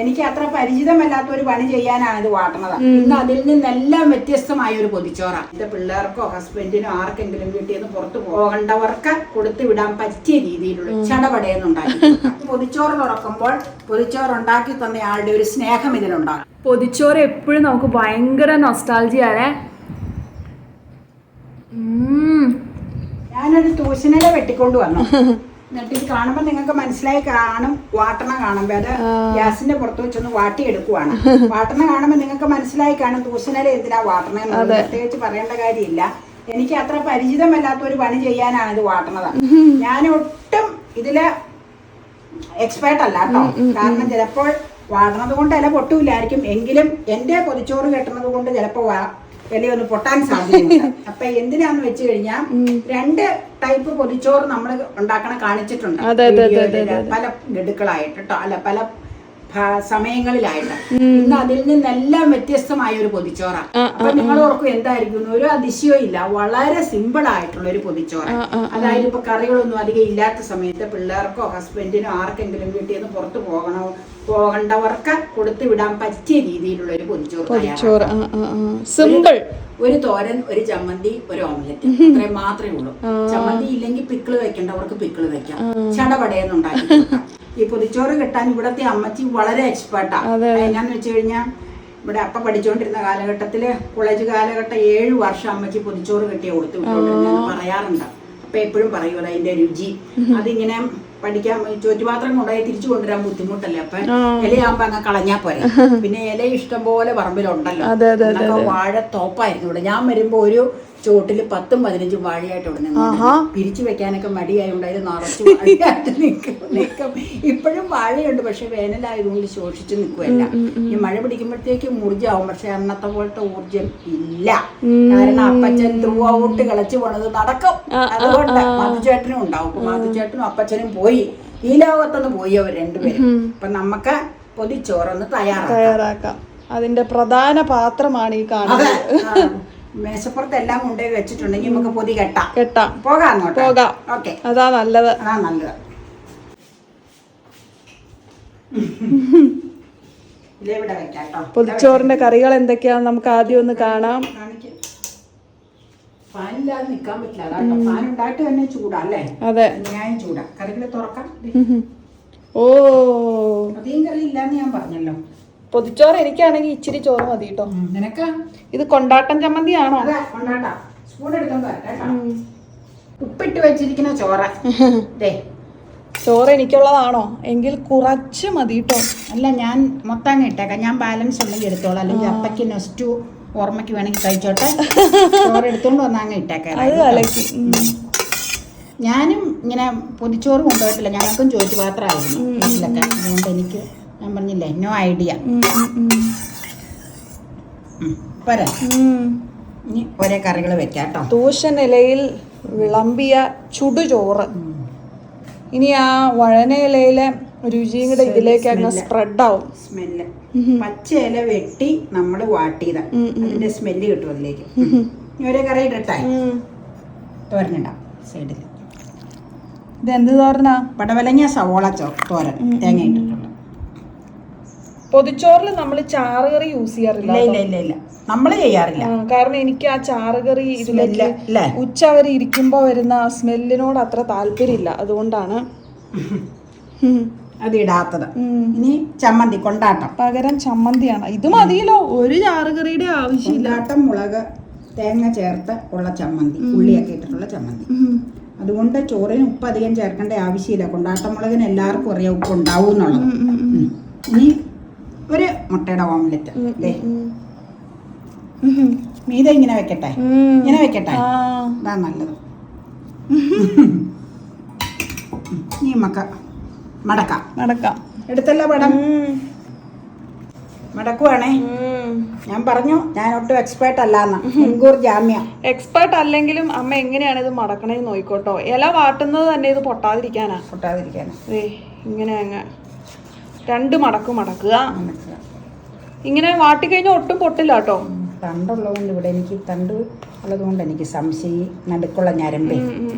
എനിക്ക് അത്ര പരിചിതമല്ലാത്ത ഒരു പണി ചെയ്യാനാണ് ഇത് വാട്ടണത്. ഇന്ന് അതിൽ നിന്നെല്ലാം വ്യത്യസ്തമായ ഒരു പൊതിച്ചോറാണ്. എന്റെ പിള്ളേർക്കോ ഹസ്ബൻഡിനോ ആർക്കെങ്കിലും വീട്ടിൽ നിന്ന് പുറത്തു പോകേണ്ടവർക്ക് കൊടുത്തു വിടാൻ പറ്റിയ രീതിയിലുള്ള ചടപടയെന്നുണ്ടാക്കി. പൊതിച്ചോറ് തുറക്കുമ്പോൾ പൊതിച്ചോറ് ഉണ്ടാക്കി തന്ന ആളുടെ ഒരു സ്നേഹം ഇതിലുണ്ടാകും. പൊതിച്ചോറ് എപ്പോഴും നമുക്ക് ഭയങ്കര നൊസ്റ്റാൾജിയാണേ. ഞാനൊരു തൂശനില വെട്ടിക്കൊണ്ട് വന്നു. എന്നിട്ട് ഇത് കാണുമ്പോൾ നിങ്ങൾക്ക് മനസ്സിലായി കാണും. വാട്ടണ കാണുമ്പോൾ അത് ഗ്യാസിന്റെ പുറത്ത് വെച്ചൊന്ന് വാട്ടിയെടുക്കുവാണ്. വാട്ടണ കാണുമ്പോൾ നിങ്ങൾക്ക് മനസ്സിലായി കാണും തൂശനില എന്തിനാ വാട്ടണെന്ന്. പ്രത്യേകിച്ച് പറയേണ്ട കാര്യമില്ല. എനിക്ക് അത്ര പരിചിതമല്ലാത്ത ഒരു പണി ചെയ്യാനാണ് ഇത് വാട്ടണത്. ഞാൻ ഒട്ടും ഇതില് എക്സ്പേർട്ട് അല്ല കേട്ടോ. കാരണം ചിലപ്പോൾ വാടണത് കൊണ്ട് ഇല പൊട്ടൂലായിരിക്കും. എങ്കിലും എന്റെ പൊതിച്ചോറ് കെട്ടുന്നത് കൊണ്ട് ചിലപ്പോ ഇലയൊന്ന് പൊട്ടാൻ സാധ്യതയുണ്ട്. അപ്പൊ എന്തിനാന്ന് വെച്ച് കഴിഞ്ഞാൽ 2 ടൈപ്പ് പൊതിച്ചോറ് നമ്മൾ ഉണ്ടാക്കണ കാണിച്ചിട്ടുണ്ട് പല ഗഡുക്കളായിട്ട് കേട്ടോ. അല്ല, പല സമയങ്ങളിലായിട്ട്. ഇന്ന് അതിൽ നിന്നെല്ലാം വ്യത്യസ്തമായ ഒരു പൊതിച്ചോറാണ്. അപ്പൊ നിങ്ങൾ ഓർക്കും എന്തായിരിക്കും, ഒരു അതിശയവും ഇല്ല. വളരെ സിമ്പിൾ ആയിട്ടുള്ള ഒരു പൊതിച്ചോറ്. അതായത് ഇപ്പൊ കറികളൊന്നും അധികം ഇല്ലാത്ത സമയത്ത് പിള്ളേർക്കോ ഹസ്ബൻഡിനോ ആർക്കെങ്കിലും വീട്ടിൽ നിന്ന് പുറത്തു പോകേണ്ടവർക്ക് കൊടുത്തു വിടാൻ പറ്റിയ രീതിയിലുള്ള ഒരു പൊതിച്ചോറ്. സിമ്പിൾ. ഒരു തോരൻ, ഒരു ചമ്മന്തി, ഒരു ഓംലെറ്റ്, അത്രയും മാത്രമേ ഉള്ളൂ. ചമ്മന്തി ഇല്ലെങ്കിൽ പിക്കിള് വെക്കേണ്ടവർക്ക് പിക്കിള് വെക്കാം. ചടപടയെന്നുണ്ടാക്കി. ഈ പൊതിച്ചോറ് കിട്ടാൻ ഇവിടത്തെ അമ്മച്ചി വളരെ എക്സ്പേർട്ടാ. എന്നാന്ന് വെച്ച് കഴിഞ്ഞാൽ ഇവിടെ അപ്പ പഠിച്ചുകൊണ്ടിരുന്ന കാലഘട്ടത്തില്, കോളേജ് കാലഘട്ടം 7 വർഷം അമ്മച്ചി പൊതിച്ചോറ് കെട്ടിയ കൊടുത്തു വിട്ടോണ്ടിരുന്നു പറയാറുണ്ട്. അപ്പൊ എപ്പോഴും പറയുമല്ലോ അതിന്റെ രുചി. അതിങ്ങനെ പഠിക്കാൻ ചോറ്റുപാത്രം കൊണ്ടുപോയി തിരിച്ചു കൊണ്ടുവരാൻ ബുദ്ധിമുട്ടല്ലേ. അപ്പൊ ഇലയാകുമ്പോ അങ്ങ് കളഞ്ഞാ പോരെ. പിന്നെ ഇല ഇഷ്ടം പോലെ പറമ്പിലുണ്ടല്ലോ. വാഴ തോപ്പായിരുന്നു ഇവിടെ. ഞാൻ വരുമ്പോ ഒരു ചോട്ടില് 10-15 വാഴയായിട്ട് ഇവിടെ നിന്ന് പിരിച്ചു വെക്കാനൊക്കെ മടിയായോണ്ട് അതിൽ നിറച്ച് വാഴയായിട്ട് നിൽക്കും. ഇപ്പോഴും വാഴയുണ്ട്, പക്ഷെ വേനലായതുകൊണ്ട് ശോഷിച്ചു നിൽക്കുമല്ല. ഈ മഴ പിടിക്കുമ്പോഴത്തേക്കും ഊർജ്ജമാവും. പക്ഷെ അന്നത്തെ പോലത്തെ ഊർജ്ജം ഇല്ല. കാരണം അപ്പച്ചൻ ത്രൂ ഔട്ട് കളിച്ചു പോണത് നടക്കും. അതുകൊണ്ട് മാധുചേട്ടനും ഉണ്ടാവും. മാധുചേട്ടനും അപ്പച്ചനും പോയി, ഈ ലോകത്തൊന്ന് പോയി അവർ രണ്ടുപേരും. അപ്പൊ നമുക്ക് പൊതിച്ചോറൊന്ന് തയ്യാറാക്കാം. അതിന്റെ പ്രധാന പാത്രമാണ് ഈ കാണുന്നത്. മേശപ്പുറത്ത് എല്ലാം കൊണ്ടുപോയി വെച്ചിട്ടുണ്ടെങ്കിൽ നമുക്ക് പൊതി കെട്ടാം. പോകാം. ഓക്കെ, അതാ നല്ലത്. ഇതെവിടെ വെക്കാം. പൊതിച്ചോറിന്റെ കറികൾ എന്തൊക്കെയാന്ന് നമുക്ക് ആദ്യം ഒന്ന് കാണാം. ഫാനില്ലാതെ നിക്കാൻ പറ്റില്ല. അതാ ഫാൻ ഉണ്ടായിട്ട് തന്നെ ചൂടാ അല്ലേ? അതെ, ഞാൻ ചൂടാ. കറികൾ തുറക്കാം. ഓ, അധികം കറി ഇല്ലാന്ന് ഞാൻ പറഞ്ഞല്ലോ. പൊതിച്ചോറ് എനിക്കാണെങ്കിൽ ഇച്ചിരി ചോറ് മതി കേട്ടോ. നിനക്ക് ഇത് കൊണ്ടാട്ടം ചമ്മന്തിയാണോ? സ്പൂൺ എടുത്തോണ്ട് വരട്ടെ. ഉപ്പിട്ട് വെച്ചിരിക്കുന്ന ചോറ്. ചോറ് എനിക്കുള്ളതാണോ? എങ്കിൽ കുറച്ച് മതി കേട്ടോ. അല്ല, ഞാൻ മൊത്തം ഇട്ടേക്കാം. ഞാൻ ബാലൻസ് ഉണ്ടെങ്കിൽ എടുത്തോളാം. അല്ലെങ്കിൽ അപ്പയ്ക്ക് നെക്സ്റ്റ് ഓർമ്മയ്ക്ക് വേണമെങ്കിൽ കഴിച്ചോട്ടെ. ചോറ് എടുത്തോണ്ട് വന്നാൽ അങ്ങ് ഇട്ടേക്കാം. ഞാനും ഇങ്ങനെ പൊതിച്ചോറ് കൊണ്ടുപോയിട്ടില്ല. ഞങ്ങൾക്കും ചോദിച്ചു പാത്രമായിരുന്നു വീട്ടിലൊക്കെ. അതുകൊണ്ട് എനിക്ക്, ഞാൻ പറഞ്ഞില്ലേ, നോ ഐഡിയ. പോരാ, ഇനി ഒരേ കറികൾ വെക്കാം കേട്ടോ. തൂശൻ ഇലയിൽ വിളമ്പിയ ചുടുചോറ്. ഇനി ആ വഴന ഇലയിലെ രുചിയും കൂടെ ഇതിലേക്ക് അങ്ങ് സ്പ്രെഡ് ആവും. സ്മെല്ല് പച്ച ഇല വെട്ടി നമ്മൾ വാട്ടിയതാ. അതിന്റെ സ്മെല്ല് കിട്ടും അതിലേക്ക്. ഇനി ഒരേ കറി ഇടട്ടായി തോരനിടാം സൈഡിൽ. ഇതെന്ത് തോരനാ? പടവലങ്ങ സവോള തോരൻ, തേങ്ങ ഇട്ടിട്ടുണ്ട്. പൊതിച്ചോറിൽ നമ്മൾ ചാറുകറി യൂസ് ചെയ്യാറില്ല. ഇല്ല, നമ്മള് ചെയ്യാറില്ല. കാരണം എനിക്ക് ആ ചാറുകറി ഇതിലേക്ക് ഉച്ച വരെ ഇരിക്കുമ്പോ വരുന്ന സ്മെല്ലിനോട് അത്ര താല്പര്യമില്ല. അതുകൊണ്ടാണ് അത് ഇടാത്തത്. ഇനി ചമ്മന്തി, കൊണ്ടാട്ടം പകരം ചമ്മന്തിയാണ്. ഇത് മതിയല്ലോ, ഒരു ചാറുകറിയുടെ ആവശ്യമില്ല. കൊണ്ടാട്ടം മുളക് തേങ്ങ ചേർത്ത് ഉള്ള ചമ്മന്തി, ഉള്ളിയൊക്കെ ഇട്ടിട്ടുള്ള ചമ്മന്തി. അതുകൊണ്ട് ചോറിന് ഉപ്പ് അധികം ചേർക്കേണ്ട ആവശ്യമില്ല. കൊണ്ടാട്ടം മുളകിന് എല്ലാവർക്കും അറിയാം ഉപ്പ് ഉണ്ടാവും എന്നുള്ളത്. ഇനി ഒരു മുട്ടയുടെ ഓംലെറ്റ്. മീത ഇങ്ങനെ വെക്കട്ടെ, ഇതാ നല്ലത്. ഇനി മടക്കാം. എടുത്തല്ലോ പടം. മടക്കുവാണേ. ഞാൻ പറഞ്ഞു ഞാൻ ഒട്ടും എക്സ്പേർട്ട് അല്ലാന്ന്. മുൻകൂർ ജാമ്യം. എക്സ്പേർട്ട് അല്ലെങ്കിലും അമ്മ എങ്ങനെയാണ് ഇത് മടക്കണേന്ന് നോയിക്കോട്ടോ. ഇല വാട്ടുന്നത് തന്നെ ഇത് പൊട്ടാതിരിക്കാനാ. ഇങ്ങനെ അങ്ങ് 2 മടക്ക് മടക്കുക. ഇങ്ങനെ വാട്ടിക്കഴിഞ്ഞാൽ ഒട്ടും പൊട്ടില്ല കേട്ടോ. തണ്ടുള്ളതുകൊണ്ട് ഇവിടെ എനിക്ക് തണ്ട് ഉള്ളതുകൊണ്ട് എനിക്ക് സംശയം നടുക്കുള്ള ഞരമ്പേ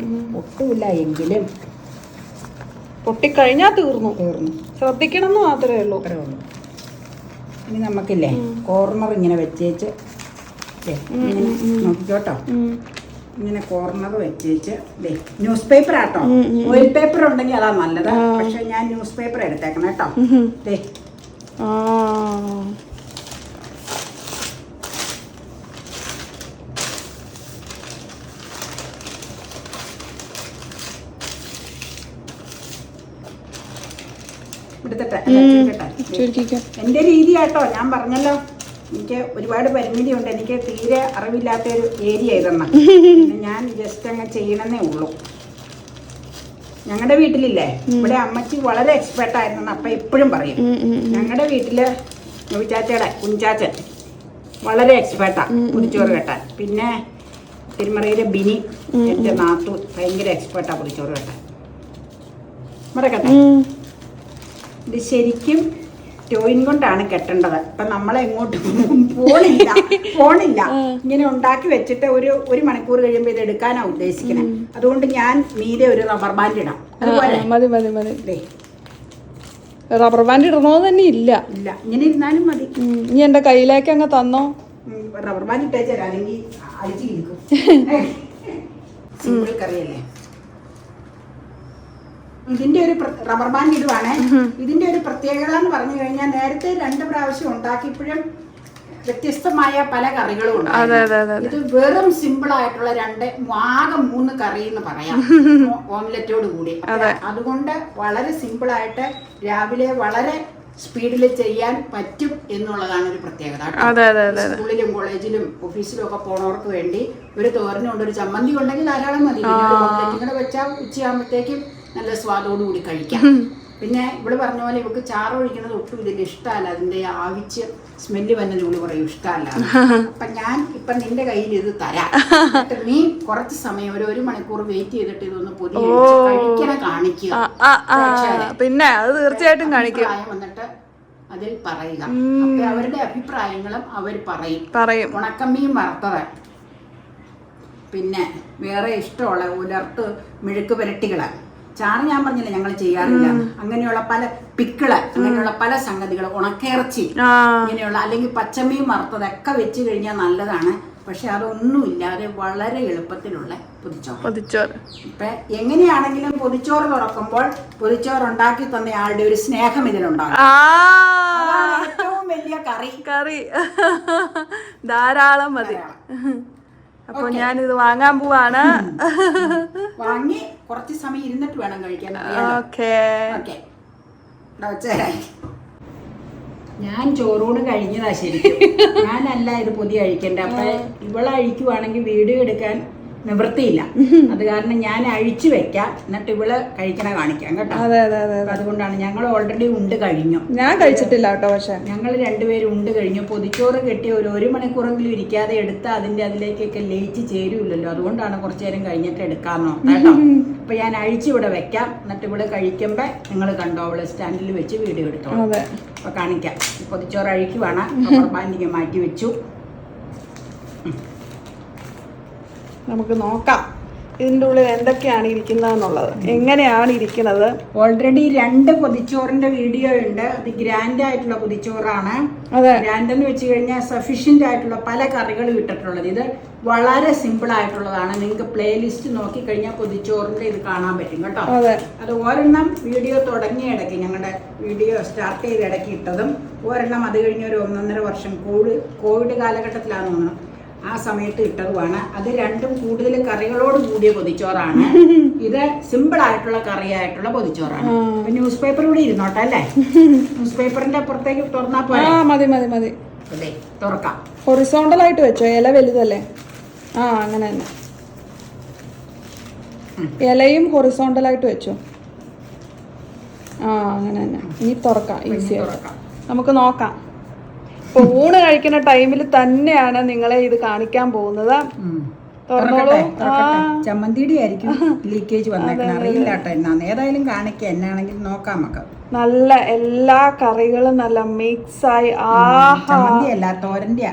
ഒട്ടുമില്ല. എങ്കിലും പൊട്ടിക്കഴിഞ്ഞാൽ തീർന്നു. ശ്രദ്ധിക്കണം എന്ന് മാത്രമേ ഉള്ളൂ. ഇനി നമുക്കില്ലേ കോർണർ ഇങ്ങനെ വെച്ചേച്ച് ഇങ്ങനെ നോക്കിക്കോട്ടോ. ഇങ്ങനെ കോർണർ വെച്ചേച്ച് ന്യൂസ് പേപ്പർ ആട്ടോ. ഓയിൽ പേപ്പർ ഉണ്ടെങ്കിൽ അതാ നല്ലത്. പക്ഷെ ഞാൻ ന്യൂസ് പേപ്പർ എടുത്തേക്കണം കേട്ടോ. ദേ എന്റെ രീതി ആട്ടോ. ഞാൻ പറഞ്ഞല്ലോ എനിക്ക് ഒരുപാട് പരിമിതിയുണ്ട്. എനിക്ക് തീരെ അറിവില്ലാത്തൊരു ഏരിയ ഇതെന്ന. പിന്നെ ഞാൻ ജസ്റ്റ് അങ്ങ് ചെയ്യണമെന്നേ ഉള്ളൂ. ഞങ്ങളുടെ വീട്ടിലില്ലേ, ഇവിടെ അമ്മച്ചി വളരെ എക്സ്പെർട്ട് ആയിരുന്നു. അപ്പ എപ്പോഴും പറയും ഞങ്ങളുടെ വീട്ടില് നോവിച്ചാച്ചയുടെ കുഞ്ചാച്ചൻ വളരെ എക്സ്പെർട്ടാ പുളിച്ചോറ് കെട്ടാൻ. പിന്നെ തിരുമറയിലെ ബിനി എന്റെ നാത്തു ഭയങ്കര എക്സ്പെർട്ടാ പുളിച്ചോറ് കെട്ടാൻ. മറക്കട്ടെ, ഇത് ശരിക്കും ടോയിൻ കൊണ്ടാണ് കെട്ടേണ്ടത്. ഇപ്പൊ നമ്മളെങ്ങോട്ടും പോണില്ല. ഇങ്ങനെ ഉണ്ടാക്കി വെച്ചിട്ട് ഒരു മണിക്കൂർ കഴിയുമ്പോ ഇത് എടുക്കാനാ ഉദ്ദേശിക്കുന്നത്. അതുകൊണ്ട് ഞാൻ മീതെ ഒരു റബ്ബർ ബാൻഡ് ഇടാം. റബ്ബർ ബാൻഡ് ഇടണോ തന്നെ ഇല്ല, ഇങ്ങനെ ഇരുന്നാലും മതി. ഇനി എന്റെ കയ്യിലേക്ക് അങ്ങ് തന്നോ. റബ്ബർ ബാൻഡ് ഇട്ടേച്ചാ അല്ലെങ്കിൽ അടിച്ചു കിടക്കും. സിമ്പിൾ കറിയല്ലേ. ഇതിന്റെ ഒരു റബ്ബർ ബാൻഡ് ഇടുവാണേ. ഇതിന്റെ ഒരു പ്രത്യേകത എന്ന് പറഞ്ഞു കഴിഞ്ഞാൽ നേരത്തെ 2 പ്രാവശ്യം ഉണ്ടാക്കിയപ്പോഴും വ്യത്യസ്തമായ പല കറികളും ഉണ്ട്. ഇത് വെറും സിമ്പിൾ ആയിട്ടുള്ള ആകെ 3 കറി എന്ന് പറയാം ഓംലെറ്റോട് കൂടി. അതുകൊണ്ട് വളരെ സിമ്പിൾ ആയിട്ട് രാവിലെ വളരെ സ്പീഡിൽ ചെയ്യാൻ പറ്റും എന്നുള്ളതാണ് ഒരു പ്രത്യേകത. സ്കൂളിലും കോളേജിലും ഓഫീസിലും ഒക്കെ പോണവർക്ക് വേണ്ടി ഒരു തോരനുണ്ട്, ഒരു ചമ്മന്തി ഉണ്ടെങ്കിൽ ധാരാളം മതി. ഓംലെറ്റിങ്ങനെ വെച്ചാൽ ഉച്ചയാകുമ്പോഴത്തേക്കും നല്ല സ്വാദോടുകൂടി കഴിക്കാം. പിന്നെ ഇവിടെ പറഞ്ഞ പോലെ ഇവക്ക് ചാറ് ഒഴിക്കുന്നത് ഒട്ടും ഇതിൽ ഇഷ്ടമല്ല. അതിന്റെ ആവിച്ച് സ്മെല്ല് വന്നത് ഇവള് പറയും ഇഷ്ടമല്ല. അപ്പൊ ഞാൻ ഇപ്പൊ നിന്റെ കയ്യിൽ ഇത് തരാം. നീ കുറച്ച് സമയം ഒരു മണിക്കൂർ വെയിറ്റ് ചെയ്തിട്ട് ഇതൊന്ന് പൊതി കഴിക്കണ കാണിക്കുക. പിന്നെ അത് തീർച്ചയായിട്ടും കാണിക്കും. വന്നിട്ട് അതിൽ പറയുക. അപ്പൊ അവരുടെ അഭിപ്രായങ്ങളും അവർ പറയും. ഉണക്കമ്മീൻ വറുത്തത്, പിന്നെ വേറെ ഇഷ്ടമുള്ള ഉലർത്ത് മെഴുക്ക് പുരട്ടികള്, ചാറ് ഞാൻ പറഞ്ഞില്ല ഞങ്ങൾ ചെയ്യാറില്ല. അങ്ങനെയുള്ള പല പിക്കിള്, അങ്ങനെയുള്ള പല സംഗതികൾ, ഉണക്കിറച്ചി ഇങ്ങനെയുള്ള, അല്ലെങ്കിൽ പച്ചമീൻ വറുത്തതൊക്കെ വെച്ച് കഴിഞ്ഞാൽ നല്ലതാണ്. പക്ഷെ അതൊന്നും ഇല്ലാതെ വളരെ എളുപ്പത്തിലുള്ള പൊതിച്ചോറ്. ഇപ്പൊ എങ്ങനെയാണെങ്കിലും പൊതിച്ചോറ് തുറക്കുമ്പോൾ പൊതിച്ചോറ് ഉണ്ടാക്കി തന്ന ആളുടെ ഒരു സ്നേഹം ഇതിലുണ്ടാകും. ഏറ്റവും വലിയ കറി ധാരാളം മതി. അപ്പൊ ഞാനിത് വാങ്ങാൻ പോവാണ്. വാങ്ങി കുറച്ച് സമയം ഇരുന്നിട്ട് വേണം കഴിക്കാൻ. ഞാൻ ചോറൂണ് കഴിഞ്ഞതാ ശരിക്കും. ഞാനല്ല ഇത് പൊതി കഴിക്കണ്ട. അപ്പൊ ഇവളഴിക്കുവാണെങ്കിൽ വീഡിയോ എടുക്കാൻ നിവൃത്തിയില്ല. അത് കാരണം ഞാൻ അഴിച്ചു വെക്കാം, എന്നിട്ട് ഇവള് കഴിക്കണ കാണിക്കാം കേട്ടോ. അതുകൊണ്ടാണ് ഞങ്ങൾ ഓൾറെഡി ഉണ്ട് കഴിഞ്ഞു. ഞാൻ കഴിച്ചിട്ടില്ല കേട്ടോ. പക്ഷെ ഞങ്ങൾ 2 പേരും ഉണ്ട് കഴിഞ്ഞു. പൊതിച്ചോറ് കെട്ടി ഒരു മണിക്കൂറെങ്കിലും ഇരിക്കാതെ എടുത്ത് അതിലേക്കൊക്കെ ലയിച്ച് ചേരൂല്ലല്ലോ. അതുകൊണ്ടാണ് കുറച്ചു നേരം കഴിഞ്ഞിട്ട് എടുക്കാന്നോ കേട്ടോ. അപ്പൊ ഞാൻ അഴിച്ച് ഇവിടെ വെക്കാം, എന്നിട്ട് ഇവിടെ കഴിക്കുമ്പോ നിങ്ങൾ കണ്ടോ അവള് സ്റ്റാൻഡിൽ വെച്ച് വീഡിയോ എടുത്തോ. അപ്പൊ കാണിക്കാം. പൊതിച്ചോറ് അഴിക്കുവാണ്. ബാൻഡിಗೆ മാറ്റി വെച്ചു. നമുക്ക് നോക്കാം ഇതിൻ്റെ ഉള്ളിൽ എന്തൊക്കെയാണ് ഇരിക്കുന്നതെന്നുള്ളത്, എങ്ങനെയാണ് ഇരിക്കുന്നത്. ഓൾറെഡി 2 പൊതിച്ചോറിന്റെ വീഡിയോ ഉണ്ട്. അത് ഗ്രാൻഡ് ആയിട്ടുള്ള പൊതിച്ചോറാണ്. ഗ്രാൻഡ് എന്ന് വെച്ച് കഴിഞ്ഞാൽ സഫീഷ്യന്റ് ആയിട്ടുള്ള പല കറികളും ഇട്ടിട്ടുള്ളത്. ഇത് വളരെ സിമ്പിൾ ആയിട്ടുള്ളതാണ്. നിങ്ങൾക്ക് പ്ലേലിസ്റ്റ് നോക്കി കഴിഞ്ഞാൽ പൊതിച്ചോറിന്റെ ഇത് കാണാൻ പറ്റും കേട്ടോ. അത് ഒരെണ്ണം വീഡിയോ തുടങ്ങിയ ഇടയ്ക്ക്, ഞങ്ങളുടെ വീഡിയോ സ്റ്റാർട്ട് ചെയ്ത ഇടയ്ക്ക് ഇട്ടതും ഒരെണ്ണം അത് കഴിഞ്ഞ ഒരു 1.5 വർഷം കോവിഡ് കാലഘട്ടത്തിലാണെന്ന് തോന്നുന്നു, ആ സമയത്ത് ഇട്ടതുമാണ്. അത് 2ഉം കൂടുതൽ കറികളോട് കൂടിയ പൊതിച്ചോറാണ്. ഇത് സിമ്പിൾ ആയിട്ടുള്ള കറിയായിട്ടുള്ള പൊതിച്ചോറാണ്. ന്യൂസ് പേപ്പർ കൂടി ഇരുന്നോട്ടെ അല്ലേ? ന്യൂസ് പേപ്പറിന്റെ അപ്പുറത്തേക്ക് തുറന്നാ പോരാ? മതി. അതെ, തുറക്കാം. ഹൊറിസോണ്ടൽ ആയിട്ട് വെച്ചോ, ഇല വലുതല്ലേ? അങ്ങനെ തന്നെ. ഇലയും ഹൊറിസോണ്ടൽ ആയിട്ട് വെച്ചോ. അങ്ങനെ തന്നെ. ഇനി തുറക്കാം, ഈസി തുറക്കാം. നമുക്ക് നോക്കാം. ഇപ്പൊ ഊണ് കഴിക്കുന്ന ടൈമിൽ തന്നെയാണ് നിങ്ങളെ ഇത് കാണിക്കാൻ പോകുന്നത്. ചമ്മന്തിയുടെ ആയിരിക്കും ലീക്കേജ് വന്നേക്കണം, അറിയില്ല കേട്ടോ എന്നാന്ന്. ഏതായാലും കാണിക്കാം, എന്നാണെങ്കിൽ നോക്കാം നമുക്ക്. നല്ല എല്ലാ കറികളും നല്ല മിക്സ് ആയി തോരന്റെ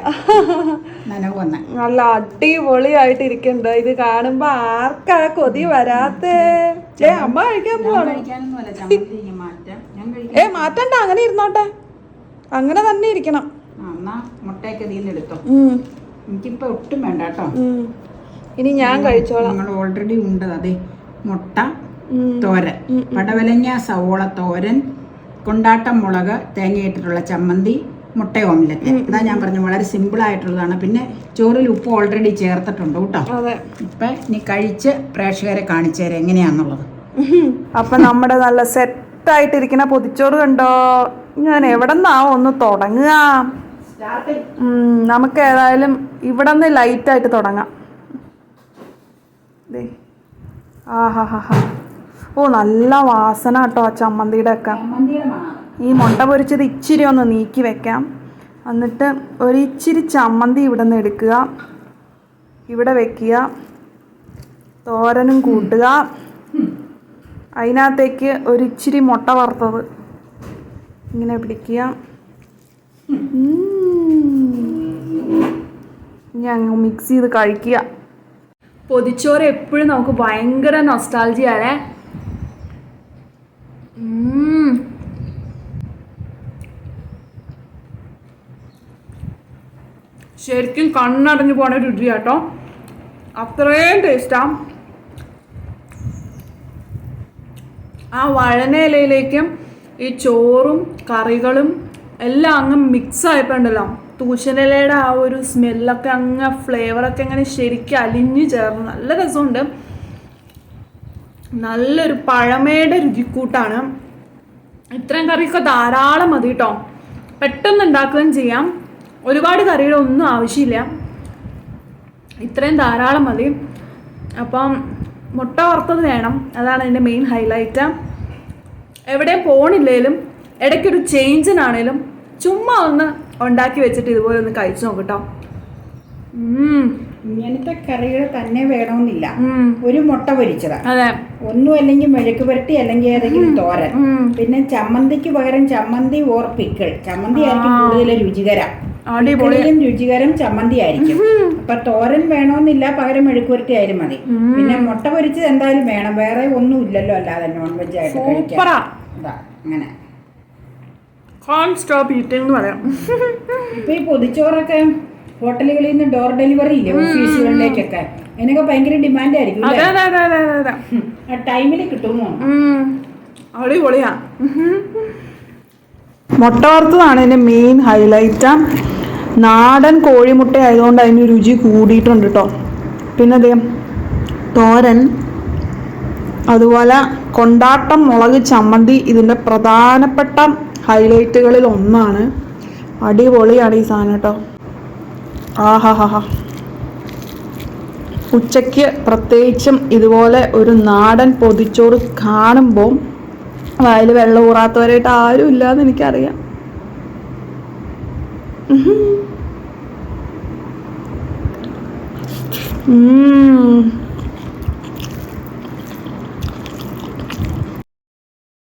നനവ് വന്ന നല്ല അടിപൊളിയായിട്ട് ഇരിക്കുന്നുണ്ട്. ഇത് കാണുമ്പോ ആർക്കാ കൊതി വരാത്തേ? അമ്മ കഴിക്കാൻ പോവാണ്. കഴിക്കാനൊന്നുമല്ല, ചമ്മന്തി മാറ്റാം. മാറ്റണ്ട, അങ്ങനെ ഇരുന്നോട്ടെ. അങ്ങനെ തന്നെ ഇരിക്കണം. എന്നാ മുട്ടയൊക്കെ ഇതിൽ നിന്ന് എടുത്തോ. ഉം. എനിക്കിപ്പോ ഒട്ടും വേണ്ട കേട്ടോ. ഇനി ഞാൻ കഴിച്ചോളാം. നിങ്ങൾ ഓൾറെഡി ഉണ്ട്. അതെ, മുട്ട തോരൻ, പടവലങ്ങ സവോള തോരൻ, കൊണ്ടാട്ടം മുളക് തേങ്ങയിട്ടിട്ടുള്ള ചമ്മന്തി, മുട്ട ഓംലെറ്റ്. ഇതാ ഞാൻ പറഞ്ഞു, വളരെ സിമ്പിൾ ആയിട്ടുള്ളതാണ്. പിന്നെ ചോറിൽ ഉപ്പ് ഓൾറെഡി ചേർത്തിട്ടുണ്ട് കേട്ടോ. ഇപ്പൊ ഇനി കഴിച്ച് പ്രേക്ഷകരെ കാണിച്ചു തരാം എങ്ങനെയാന്നുള്ളത്. അപ്പൊ നമ്മുടെ നല്ല സെറ്റായിട്ടിരിക്കുന്ന പൊതിച്ചോറ് കണ്ടോ. ഞാൻ എവിടെ നിന്നാ ഒന്ന് തുടങ്ങുക? നമുക്ക് ഏതായാലും ഇവിടെ നിന്ന് ലൈറ്റായിട്ട് തുടങ്ങാം. ആഹാ, ഓ നല്ല വാസന കേട്ടോ ആ ചമ്മന്തിയുടെ ഒക്കെ. ഈ മുട്ട പൊരിച്ചത് ഇച്ചിരി ഒന്ന് നീക്കി വെക്കാം. എന്നിട്ട് ഒരിച്ചിരി ചമ്മന്തി ഇവിടെ നിന്ന് എടുക്കുക, ഇവിടെ വെക്കുക, തോരനും കൂട്ടുക, അതിനകത്തേക്ക് ഒരിച്ചിരി മുട്ട വറുത്തത് ഇങ്ങനെ പിടിക്കുക. ഇനി അങ്ങ് മിക്സ് ചെയ്ത് കഴിക്കുക. പൊതിച്ചോറ് എപ്പോഴും നമുക്ക് ഭയങ്കര നൊസ്റ്റാൾജിയാണേ. ശരിക്കും കണ്ണടഞ്ഞു പോണ രുചി കേട്ടോ. അത്രയും ടേസ്റ്റാ. ആ വഴനയിലയിലേക്കും ഈ ചോറും കറികളും എല്ലാം അങ്ങ് മിക്സ് ആയപ്പോൾ ഉണ്ടല്ലോ, തൂശനിലയുടെ ആ ഒരു സ്മെല്ലൊക്കെ അങ്ങ് ഫ്ലേവറൊക്കെ അങ്ങനെ ശരിക്കും അലിഞ്ഞു ചേർന്ന് നല്ല രസമുണ്ട്. നല്ലൊരു പഴമയുടെ രുചിക്കൂട്ടാണ്. ഇത്രയും കറിയൊക്കെ ധാരാളം മതി കേട്ടോ. പെട്ടെന്ന് ഉണ്ടാക്കുകയും ചെയ്യാം. ഒരുപാട് കറിയുടെ ഒന്നും ആവശ്യമില്ല, ഇത്രയും ധാരാളം മതി. അപ്പം മുട്ട വറുത്തത് വേണം, അതാണ് അതിൻ്റെ മെയിൻ ഹൈലൈറ്റ്. എവിടെയും പോണില്ലേലും ഇടയ്ക്കൊരു ചേഞ്ചിനാണേലും ചുമ്മാ ഒന്ന് ഉണ്ടാക്കി വെച്ചിട്ട് ഇതുപോലെ ഒന്ന് കഴിച്ചു നോക്കട്ടോ. ഇങ്ങനത്തെ കറികൾ തന്നെ വേണമെന്നില്ല. ഒരു മുട്ട പൊരിച്ചതാ, അതെ, ഒന്നും അല്ലെങ്കിൽ മെഴുക്ക് പുരട്ടി അല്ലെങ്കിൽ ഏതെങ്കിലും തോരൻ, പിന്നെ ചമ്മന്തിക്ക് പകരം ചമ്മന്തി ഓർ പിക്കിൾ. ചമ്മന്തി ആയിരിക്കും കൂടുതൽ രുചികരം. അടിപൊളിയും രുചികരം ചമ്മന്തി ആയിരിക്കും. അപ്പൊ തോരൻ വേണമെന്നില്ല, പകരം മെഴുക്ക് പുരട്ടി ആയാലും മതി. പിന്നെ മുട്ട പൊരിച്ചത് എന്തായാലും വേണം, വേറെ ഒന്നും ഇല്ലല്ലോ അല്ലാതെ നോൺ വെജ് ആയിട്ട് കഴിക്കാം. അങ്ങനെ ഇപ്പൊ ഈ പൊതിച്ചോറൊക്കെ ഹോട്ടലുകളിൽ നിന്ന് ഡോർ ഡെലിവറി ഇല്ലേ ഓഫീസുകളിലേക്കൊക്കെ, അതിനൊക്കെ ഭയങ്കര ഡിമാൻഡ് ആയിരിക്കും. ആ ടൈമിൽ കിട്ടുമോ? അടിപൊളിയാ. മുട്ട വറുത്തതാണ് ഇതിൻ്റെ മെയിൻ ഹൈലൈറ്റ്. നാടൻ കോഴിമുട്ട ആയതുകൊണ്ട് അതിന് രുചി കൂടിയിട്ടുണ്ട് കേട്ടോ. പിന്നെ അതേ തോരൻ, അതുപോലെ കൊണ്ടാട്ടം മുളക് ചമ്മന്തി ഇതിൻ്റെ പ്രധാനപ്പെട്ട ഹൈലൈറ്റുകളിൽ ഒന്നാണ്. അടിപൊളിയാണ് ഈ സാധനം കേട്ടോ. ആഹാ, ഉച്ചയ്ക്ക് പ്രത്യേകിച്ചും ഇതുപോലെ ഒരു നാടൻ പൊതിച്ചോറ് കാണുമ്പോൾ വായിൽ വെള്ളം ഊറാത്തവരായിട്ട് ആരും ഇല്ലാന്ന് എനിക്കറിയാം.